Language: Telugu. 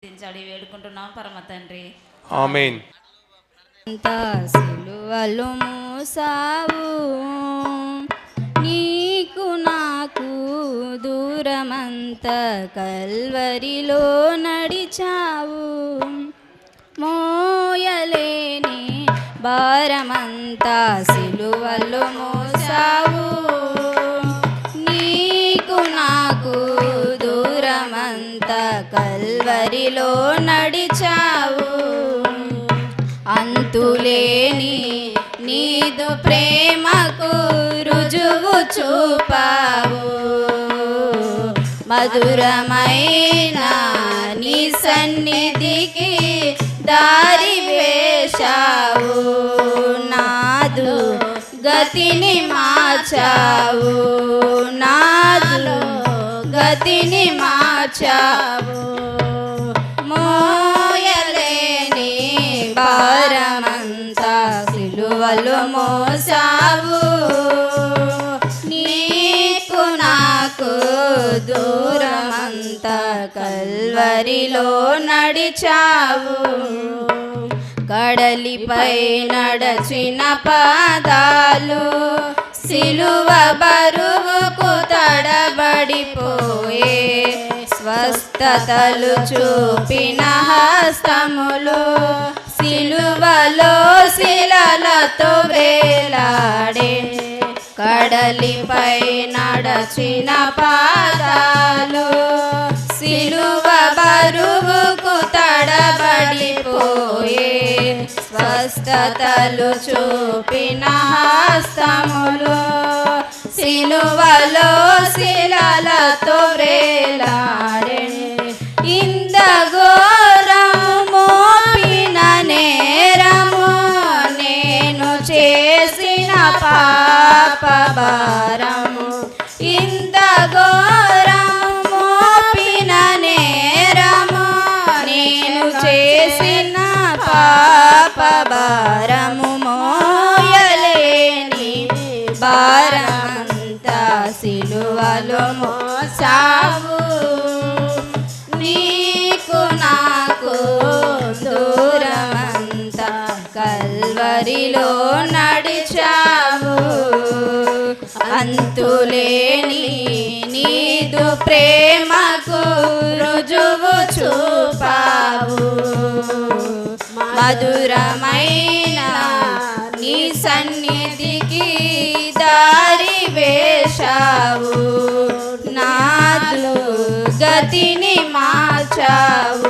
దించాడి వేడుకుంటున్నాం పరమ తండ్రి. ఆమేన్. సిలువలు మోసావు, నీకు నాకు దూరమంత కల్వరిలో నడిచావు, మోయలేని భారమంతా సిలువలు మోసావు, నీకు నాకు దూరమంత కల్వరిలో నడిచావు, అంతులేని నీదు ప్రేమకు రుజువు చూపావు, మధురమైన నీ సన్నిధికి దారి వేశావు, నాదు గతిని మార్చావు, నాదు గతిని మార్చావు, మోయలేని భారమంతా సిలువలు మోసావు, నీకు నాకు దూరమంతా కల్వరిలో నడిచావు, కడలిపై నడచిన పాదాలు సిలువ బరువుకు తడబడిపోయే, స్వస్థతలు చూపిన హస్తములు సిలువలో శిలలతో వేలాడే, కడలిపై నడచిన పాదాలు సిలువ బరువుకు తడబడిపోయే, స్వస్థతలు చూపిన హస్తములు సిలువలో శిలలతో వేలాడే, ఇందఘోరము మోపిన నేరము నేను చేసిన పాప భారము, ఇందఘోరము మోపిన నేరము నేను చేసిన పాప భారము, మోయలేని భారమంతా సిలువలో మోసావు, నీకు నాకు దూరమంతా కల్వరిలో నడిచావు, అంతులేని నీదు ప్రేమకు రుజువు చూపావు, మధురమైన నీ సన్నిధికి దారి వేశావు, నాదు గతిని మార్చావు,